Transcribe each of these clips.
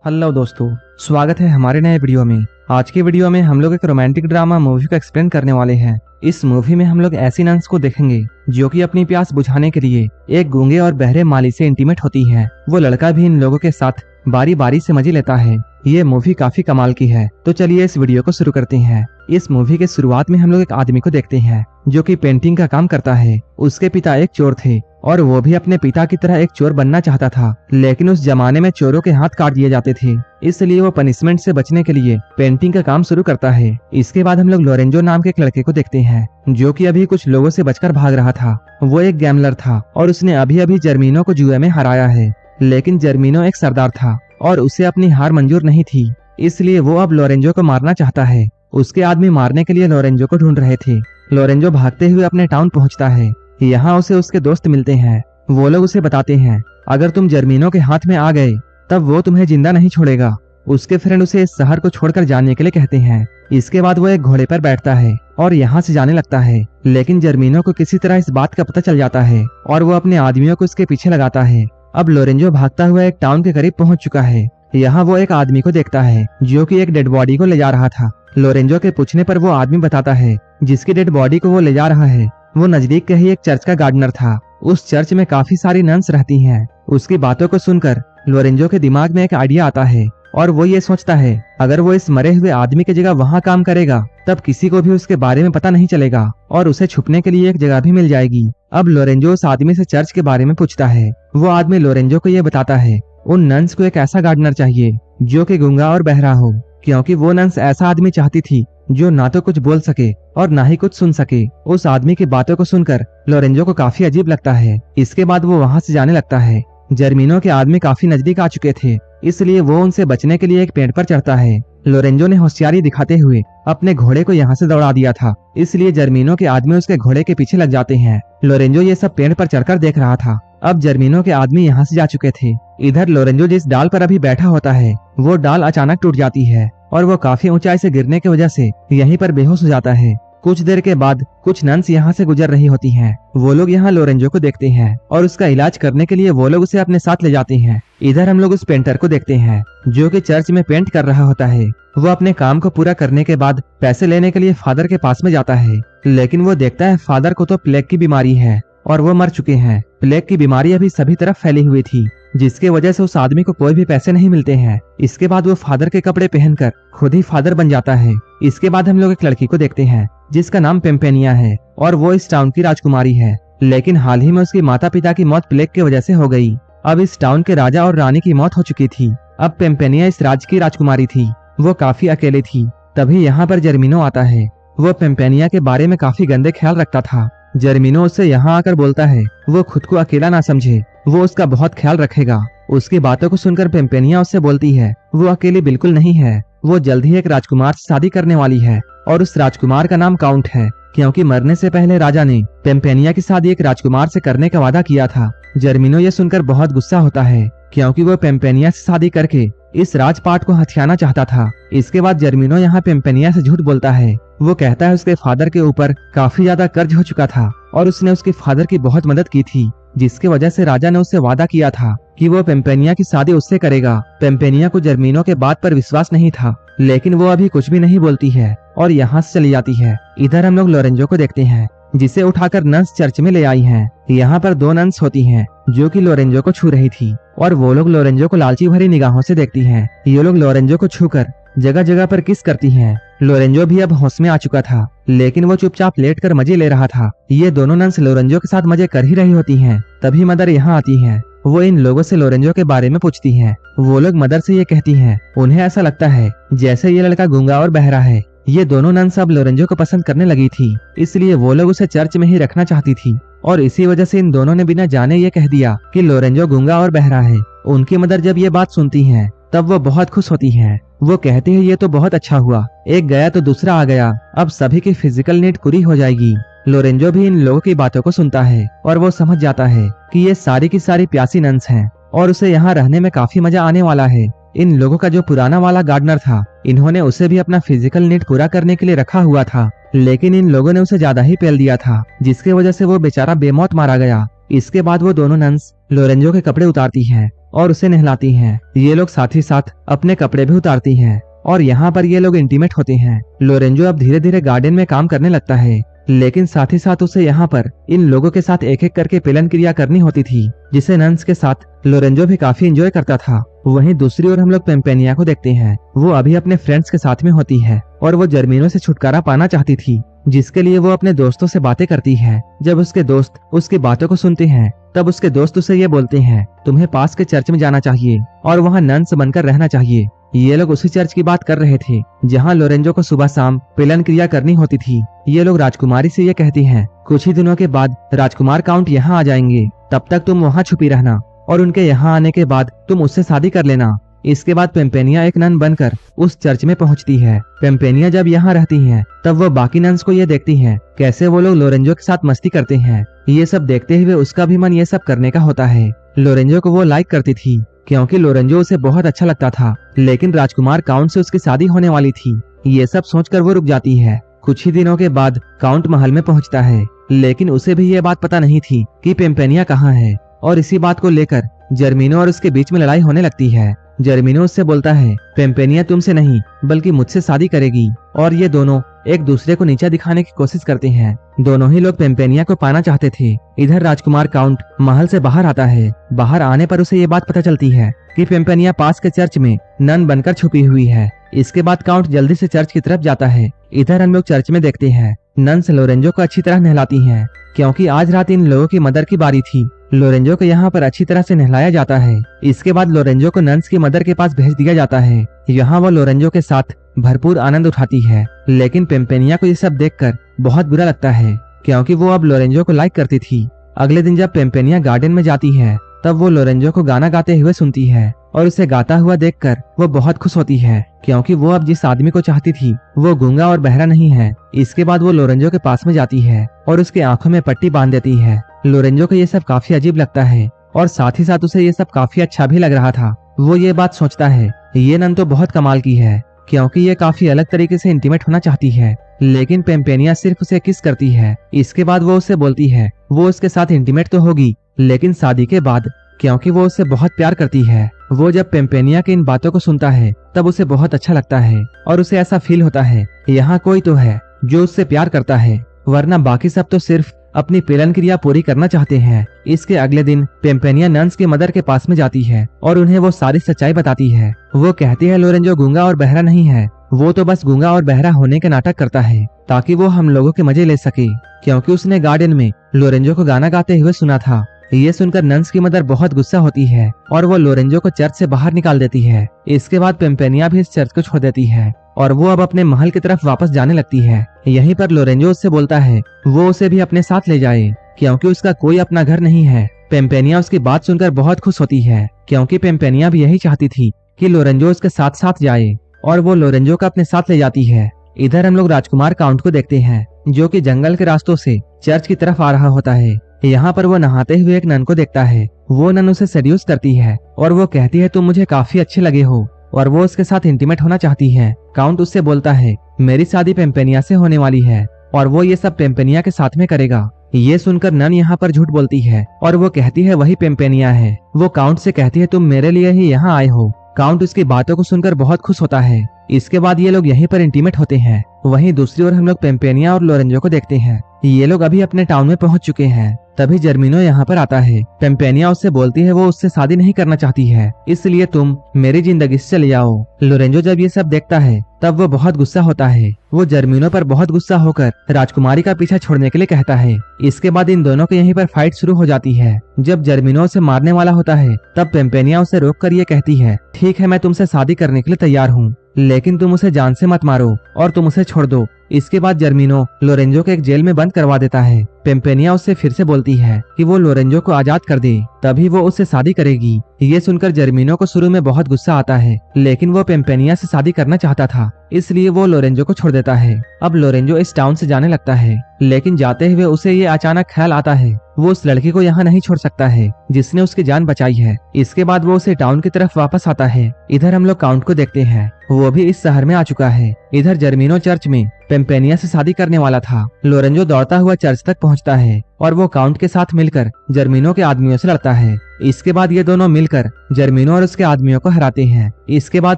Hello दोस्तों, स्वागत है हमारे नए वीडियो में। आज के वीडियो में हम लोग एक रोमांटिक ड्रामा मूवी को एक्सप्लेन करने वाले हैं। इस मूवी में हम लोग ऐसी नन्स को देखेंगे जो कि अपनी प्यास बुझाने के लिए एक गूंगे और बहरे माली से इंटीमेट होती है। वो लड़का भी इन लोगों के साथ बारी बारी से मजे लेता है। ये मूवी काफी कमाल की है, तो चलिए इस वीडियो को शुरू करते हैं। इस मूवी के शुरुआत में हम लोग एक आदमी को देखते हैं जो कि पेंटिंग का काम करता है। उसके पिता एक चोर थे और वो भी अपने पिता की तरह एक चोर बनना चाहता था, लेकिन उस जमाने में चोरों के हाथ काट दिए जाते थे, इसलिए वो पनिशमेंट से बचने के लिए पेंटिंग का काम शुरू करता है। इसके बाद हम लोग लोरेंजो नाम के एक लड़के को देखते हैं जो कि अभी कुछ लोगों से बचकर भाग रहा था। वो एक गैमलर था और उसने अभी अभी जर्मीनो को जुए में हराया है, लेकिन जर्मीनो एक सरदार था और उसे अपनी हार मंजूर नहीं थी, इसलिए वो अब लोरेंजो को मारना चाहता है। उसके आदमी मारने के लिए लोरेंजो को ढूंढ रहे थे। लोरेंजो भागते हुए अपने टाउन पहुंचता है। यहाँ उसे उसके दोस्त मिलते हैं। वो लोग उसे बताते हैं अगर तुम जर्मीनो के हाथ में आ गए तब वो तुम्हें जिंदा नहीं छोड़ेगा। उसके फ्रेंड उसे इस शहर को छोड़कर जाने के लिए कहते हैं। इसके बाद वो एक घोड़े पर बैठता है और यहाँ से जाने लगता है, लेकिन जर्मीनो को किसी तरह इस बात का पता चल जाता है और वो अपने आदमियों को उसके पीछे लगाता है। अब लोरेंजो भागता हुआ एक टाउन के करीब पहुंच चुका है। यहाँ वो एक आदमी को देखता है जो कि एक डेड बॉडी को ले जा रहा था। लोरेंजो के पूछने पर वो आदमी बताता है जिसकी डेड बॉडी को वो ले जा रहा है वो नजदीक के ही एक चर्च का गार्डनर था। उस चर्च में काफी सारी नन्स रहती हैं। उसकी बातों को सुनकर लोरेंजो के दिमाग में एक आइडिया आता है और वो ये सोचता है अगर वो इस मरे हुए आदमी की जगह वहाँ काम करेगा तब किसी को भी उसके बारे में पता नहीं चलेगा और उसे छुपने के लिए एक जगह भी मिल जाएगी। अब लोरेंजो उस आदमी से चर्च के बारे में पूछता है। वो आदमी लोरेंजो को ये बताता है उन नन्स को एक ऐसा गार्डनर चाहिए जो कि गूंगा और बहरा हो, क्योंकि वो नन्स ऐसा आदमी चाहती थी जो ना तो कुछ बोल सके और ना ही कुछ सुन सके। उस आदमी की बातों को सुनकर लोरेंजो को काफी अजीब लगता है। इसके बाद वो वहाँ से जाने लगता है। जर्मीनो के आदमी काफी नजदीक आ चुके थे, इसलिए वो उनसे बचने के लिए एक पेड़ पर चढ़ता है। लोरेंजो ने होशियारी दिखाते हुए अपने घोड़े को यहाँ से दौड़ा दिया था, इसलिए जर्मीनो के आदमी उसके घोड़े के पीछे लग जाते हैं। लोरेंजो ये सब पेड़ पर चढ़कर देख रहा था। अब जर्मीनो के आदमी यहाँ से जा चुके थे। इधर लोरेंजो जिस डाल पर अभी बैठा होता है वो डाल अचानक टूट जाती है और वो काफी ऊंचाई से गिरने की वजह से यहीं पर बेहोश हो जाता है। कुछ देर के बाद कुछ नन्स यहाँ से गुजर रही होती हैं। वो लोग यहाँ लोरेंजो को देखते हैं और उसका इलाज करने के लिए वो लोग उसे अपने साथ ले जाते हैं। इधर हम लोग उस पेंटर को देखते हैं जो कि चर्च में पेंट कर रहा होता है। वो अपने काम को पूरा करने के बाद पैसे लेने के लिए फादर के पास में जाता है, लेकिन वो देखता है फादर को तो प्लेग की बीमारी है और वो मर चुके हैं। प्लेग की बीमारी अभी सभी तरफ फैली हुई थी, जिसके वजह से उस आदमी को कोई भी पैसे नहीं मिलते हैं। इसके बाद वो फादर के कपड़े पहनकर खुद ही फादर बन जाता है। इसके बाद हम लोग एक लड़की को देखते हैं जिसका नाम पेम्पेनिया है और वो इस टाउन की राजकुमारी है, लेकिन हाल ही में उसके माता पिता की मौत प्लेग की वजह से हो गई। अब इस टाउन के राजा और रानी की मौत हो चुकी थी। अब पेम्पेनिया इस राज्य की राजकुमारी थी। वो काफी अकेले थी। तभी यहाँ पर जर्मीनो आता है। वो पेम्पेनिया के बारे में काफी गंदे ख्याल रखता था। जर्मीनो उससे यहाँ आकर बोलता है वो खुद को अकेला ना समझे, वो उसका बहुत ख्याल रखेगा। उसकी बातों को सुनकर पेम्पेनिया उससे बोलती है वो अकेली बिल्कुल नहीं है, वो जल्द ही एक राजकुमार से शादी करने वाली है और उस राजकुमार का नाम काउंट है, क्योंकि मरने से पहले राजा ने पेम्पेनिया की शादी एक राजकुमार से करने का वादा किया था। जर्मीनो ये सुनकर बहुत गुस्सा होता है क्योंकि वो पेम्पेनिया से शादी करके इस राजपाट को हथियाना चाहता था। इसके बाद जर्मीनो यहाँ पेम्पेनिया से झूठ बोलता है। वो कहता है उसके फादर के ऊपर काफी ज्यादा कर्ज हो चुका था और उसने उसके फादर की बहुत मदद की थी, जिसकी वजह से राजा ने उससे वादा किया था कि वो पेम्पेनिया की शादी उससे करेगा। पेम्पेनिया को जर्मीनो के बात पर विश्वास नहीं था, लेकिन वो अभी कुछ भी नहीं बोलती है और यहाँ से चली जाती है। इधर हम लोग लोरेंजो को देखते हैं जिसे उठाकर नन्स चर्च में ले आई हैं। यहाँ पर दो नन्स होती हैं जो कि लोरेंजो को छू रही थी और वो लोग लोरेंजो को लालची भरी निगाहों से देखती हैं। ये लोग लोरेंजो को छूकर जगह जगह पर किस करती हैं। लोरेंजो भी अब होश में आ चुका था, लेकिन वो चुपचाप लेटकर मजे ले रहा था। ये दोनों नन्स लोरेंजो के साथ मजे कर ही रही होती हैं। तभी मदर यहाँ आती है। वो इन लोगों से लोरेंजो के बारे में पूछती हैं। वो लोग मदर से ये कहती हैं उन्हें ऐसा लगता है जैसे ये लड़का गूंगा और बहरा है। ये दोनों नन्स अब लोरेंजो को पसंद करने लगी थी, इसलिए वो लोग उसे चर्च में ही रखना चाहती थी और इसी वजह से इन दोनों ने बिना जाने ये कह दिया कि लोरेंजो गूंगा और बहरा है। उनकी मदर जब ये बात सुनती हैं तब वो बहुत खुश होती हैं। वो कहते हैं ये तो बहुत अच्छा हुआ, एक गया तो दूसरा आ गया, अब सभी की फिजिकल नीड पूरी हो जाएगी। लोरेंजो भी इन लोगों की बातों को सुनता है और वो समझ जाता है कि ये सारी की सारी प्यासी नन्स हैं और उसे यहाँ रहने में काफी मजा आने वाला है। इन लोगों का जो पुराना वाला गार्डनर था, इन्होंने उसे भी अपना फिजिकल नीड पूरा करने के लिए रखा हुआ था, लेकिन इन लोगों ने उसे ज्यादा ही पेल दिया था, जिसकी वजह से वो बेचारा बेमौत मारा गया। इसके बाद वो दोनों नन्स लोरेंजो के कपड़े उतारती हैं और उसे नहलाती हैं। ये लोग साथ ही साथ अपने कपड़े भी उतारती हैं और यहाँ पर ये लोग इंटीमेट होते हैं। लोरेंजो अब धीरे धीरे गार्डन में काम करने लगता है, लेकिन साथ ही साथ उसे यहाँ पर इन लोगों के साथ एक एक करके पेलन क्रिया करनी होती थी, जिसे नन्स के साथ लोरेंजो भी काफी एंजॉय करता था। वहीं दूसरी ओर हम लोग पेम्पेनिया को देखते हैं। वो अभी अपने फ्रेंड्स के साथ में होती है और वो जर्मिनो से छुटकारा पाना चाहती थी, जिसके लिए वो अपने दोस्तों से बातें करती है। जब उसके दोस्त उसकी बातों को सुनते हैं तब उसके दोस्त उसे ये बोलते हैं, तुम्हें पास के चर्च में जाना चाहिए और वहाँ नन्स बनकर रहना चाहिए। ये लोग उसी चर्च की बात कर रहे थे जहाँ लोरेंजो को सुबह शाम पेलन क्रिया करनी होती थी। ये लोग राजकुमारी से ये कहती हैं, कुछ ही दिनों के बाद राजकुमार काउंट यहाँ आ जाएंगे, तब तक तुम वहाँ छुपी रहना और उनके यहाँ आने के बाद तुम उससे शादी कर लेना। इसके बाद पेम्पेनिया एक नन बनकर उस चर्च में पहुंचती है। पेम्पेनिया जब यहाँ रहती हैं, तब वो बाकी नन्स को ये देखती हैं कैसे वो लोग लोरेंजो के साथ मस्ती करते हैं। ये सब देखते हुए उसका भी मन ये सब करने का होता है। लोरेंजो को वो लाइक करती थी क्योंकि लोरेंजो उसे बहुत अच्छा लगता था, लेकिन राजकुमार काउंट से उसकी शादी होने वाली थी। ये सब सोचकर वो रुक जाती है। कुछ ही दिनों के बाद काउंट महल में पहुंचता है, लेकिन उसे भी ये बात पता नहीं थी कि पेम्पेनिया कहाँ है और इसी बात को लेकर जर्मिनो और उसके बीच में लड़ाई होने लगती है। जर्मिनो उससे बोलता है, पेम्पेनिया तुमसे नहीं बल्कि मुझसे शादी करेगी और ये दोनों एक दूसरे को नीचा दिखाने की कोशिश करते हैं। दोनों ही लोग पेम्पेनिया को पाना चाहते थे। इधर राजकुमार काउंट महल से बाहर आता है। बाहर आने पर उसे ये बात पता चलती है कि पेम्पेनिया पास के चर्च में नन बनकर छुपी हुई है। इसके बाद काउंट जल्दी से चर्च की तरफ जाता है। इधर हम लोग चर्च में देखते हैं नन्स लोरेंजो को अच्छी तरह नहलाती हैं, क्योंकि आज रात इन लोगों की मदर की बारी थी। लोरेंजो को यहाँ पर अच्छी तरह से नहलाया जाता है। इसके बाद लोरेंजो को नन्स की मदर के पास भेज दिया जाता है। यहाँ वो लोरेंजो के साथ भरपूर आनंद उठाती है, लेकिन पेम्पेनिया को ये सब देखकर बहुत बुरा लगता है, क्योंकि वो अब लोरेंजो को लाइक करती थी। अगले दिन जब पेम्पेनिया गार्डन में जाती है, तब वो लोरेंजो को गाना गाते हुए सुनती है और उसे गाता हुआ देखकर वो बहुत खुश होती है, क्योंकि वो अब जिस आदमी को चाहती थी वो गूंगा और बहरा नहीं है। इसके बाद वो लोरेंजो के पास में जाती है और उसके आंखों में पट्टी बांध देती है। लोरेंजो को ये सब काफी अजीब लगता है और साथ ही साथ उसे ये सब काफी अच्छा भी लग रहा था। वो ये बात सोचता है, ये नन तो बहुत कमाल की है, क्योंकि ये काफी अलग तरीके से इंटीमेट होना चाहती है, लेकिन पेम्पेनिया सिर्फ उसे किस करती है। इसके बाद वो उससे बोलती है वो उसके साथ इंटीमेट तो होगी, लेकिन शादी के बाद, क्योंकि वो उससे बहुत प्यार करती है। वो जब पेम्पेनिया की इन बातों को सुनता है तब उसे बहुत अच्छा लगता है और उसे ऐसा फील होता है यहाँ कोई तो है जो उससे प्यार करता है, वरना बाकी सब तो सिर्फ अपनी पेलन क्रिया पूरी करना चाहते हैं। इसके अगले दिन पेम्पेनिया नन्स की मदर के पास में जाती है और उन्हें वो सारी सच्चाई बताती है। वो कहती है लोरेंजो गूंगा और बहरा नहीं है, वो तो बस गूंगा और बहरा होने के नाटक करता है ताकि वो हम लोगों के मजे ले सके, क्योंकि उसने गार्डन में लोरेंजो को गाना गाते हुए सुना था। ये सुनकर नन्स की मदर बहुत गुस्सा होती है और वो लोरेंजो को चर्च से बाहर निकाल देती है। इसके बाद पेम्पेनिया भी इस चर्च को छोड़ देती है और वो अब अपने महल की तरफ वापस जाने लगती है। यहीं पर लोरेंजो उससे बोलता है वो उसे भी अपने साथ ले जाए, क्योंकि उसका कोई अपना घर नहीं है। पेम्पेनिया उसकी बात सुनकर बहुत खुश होती है, क्योंकि पेम्पेनिया भी यही चाहती थी कि लोरेंजो उसके साथ साथ जाए, और वो लोरेंजो को अपने साथ ले जाती है। इधर हम लोग राजकुमार काउंट को देखते हैं, जो कि जंगल के रास्तों से चर्च की तरफ आ रहा होता है। यहाँ पर वो नहाते हुए एक नन को देखता है। वो नन उसे सेड्यूस करती है और वो कहती है तुम मुझे काफी अच्छे लगे हो, और वो उसके साथ इंटीमेट होना चाहती है। काउंट उससे बोलता है मेरी शादी पेम्पेनिया से होने वाली है और वो ये सब पेम्पेनिया के साथ में करेगा। ये सुनकर नन यहाँ पर झूठ बोलती है और वो कहती है वही पेम्पेनिया है। वो काउंट से कहती है तुम मेरे लिए ही यहाँ आए हो। काउंट उसकी बातों को सुनकर बहुत खुश होता है। इसके बाद ये लोग यहीं पर इंटीमेट होते हैं। वहीं दूसरी ओर हम लोग पेम्पेनिया और लोरेंजो को देखते हैं। ये लोग अभी अपने टाउन में पहुंच चुके हैं। तभी जर्मिनो यहाँ पर आता है। पेम्पेनिया उससे बोलती है वो उससे शादी नहीं करना चाहती है, इसलिए तुम मेरी जिंदगी से चले जाओ। लोरेंजो जब ये सब देखता है तब वो बहुत गुस्सा होता है। वो जर्मिनो पर बहुत गुस्सा होकर राजकुमारी का पीछा छोड़ने के लिए कहता है। इसके बाद इन दोनों के यहीं पर फाइट शुरू हो जाती है। जब जर्मिनो उसे मारने वाला होता है तब पेम्पेनिया उसे रोक कर ये कहती है ठीक है मैं तुमसे शादी करने के लिए तैयार हूँ, लेकिन तुम उसे जान से मत मारो और तुम उसे छोड़ दो। इसके बाद जर्मिनो लोरेंजो को एक जेल में बंद करवा देता है। पेम्पेनिया उससे फिर से बोलती है कि वो लोरेंजो को आजाद कर दे, तभी वो उससे शादी करेगी। ये सुनकर जर्मिनो को शुरू में बहुत गुस्सा आता है, लेकिन वो पेम्पेनिया से शादी करना चाहता था, इसलिए वो लोरेंजो को छोड़ देता है। अब लोरेंजो इस टाउन से जाने लगता है, लेकिन जाते हुए उसे ये अचानक ख्याल आता है वो उस लड़की को यहाँ नहीं छोड़ सकता है जिसने उसकी जान बचाई है। इसके बाद वो उसे टाउन की तरफ वापस आता है। इधर हम लोग काउंट को देखते हैं, वो भी इस शहर में आ चुका है। इधर जर्मिनो चर्च में पेम्पेनिया से शादी करने वाला था। लोरेंजो दौड़ता हुआ चर्च तक पहुंचता है और वो काउंट के साथ मिलकर जर्मिनो के आदमियों से लड़ता है। इसके बाद ये दोनों मिलकर जर्मिनो और उसके आदमियों को हराते हैं। इसके बाद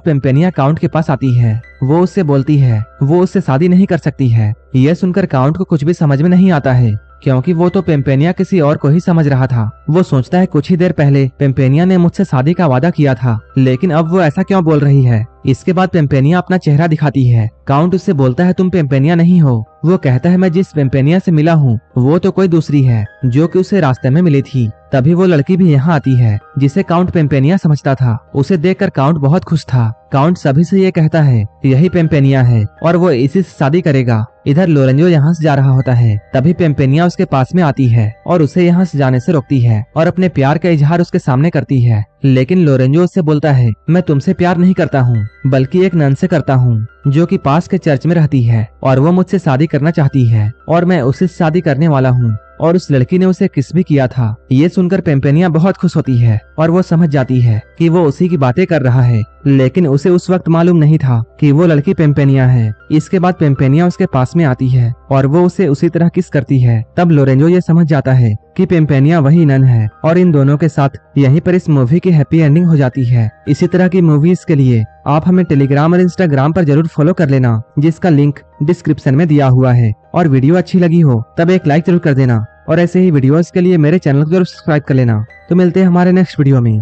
पेम्पेनिया काउंट के पास आती है। वो उससे बोलती है वो उससे शादी नहीं कर सकती है। यह सुनकर काउंट को कुछ भी समझ में नहीं आता है, क्योंकि वो तो पेम्पेनिया किसी और को ही समझ रहा था। वो सोचता है कुछ ही देर पहले पेम्पेनिया ने मुझसे शादी का वादा किया था, लेकिन अब वो ऐसा क्यों बोल रही है। इसके बाद पेम्पेनिया अपना चेहरा दिखाती है। काउंट उससे बोलता है तुम पेम्पेनिया नहीं हो। वो कहता है मैं जिस पेम्पेनिया से मिला हूँ वो तो कोई दूसरी है, जो कि उसे रास्ते में मिली थी। तभी वो लड़की भी यहाँ आती है जिसे काउंट पेम्पेनिया समझता था। उसे देखकर काउंट बहुत खुश था। काउंट सभी से ये कहता है यही पेम्पेनिया है और वो इसी से शादी करेगा। इधर लोरेंजो यहाँ से जा रहा होता है, तभी पेम्पेनिया उसके पास में आती है और उसे यहाँ से जाने से रोकती है और अपने प्यार का इजहार उसके सामने करती है। लेकिन लोरेंजो उससे बोलता है मैं तुमसे प्यार नहीं करता हूँ, बल्कि एक नन से करता हूँ जो कि पास के चर्च में रहती है और वो मुझसे शादी करना चाहती है और मैं उसी से शादी करने वाला हूँ। और उस लड़की ने उसे किस भी किया था। ये सुनकर पेम्पेनिया बहुत खुश होती है और वो समझ जाती है कि वो उसी की बातें कर रहा है, लेकिन उसे उस वक्त मालूम नहीं था कि वो लड़की पेम्पेनिया है। इसके बाद पेम्पेनिया उसके पास में आती है और वो उसे उसी तरह किस करती है। तब लोरेंजो ये समझ जाता है कि पेम्पेनिया वही नन है और इन दोनों के साथ यहीं पर इस मूवी की हैप्पी एंडिंग हो जाती है। इसी तरह की मूवीज के लिए आप हमें टेलीग्राम और इंस्टाग्राम पर जरूर फॉलो कर लेना, जिसका लिंक डिस्क्रिप्शन में दिया हुआ है। और वीडियो अच्छी लगी हो तब एक लाइक जरूर कर देना और ऐसे ही वीडियोस के लिए मेरे चैनल को जरूर सब्सक्राइब कर लेना। तो मिलते हैं हमारे नेक्स्ट वीडियो में।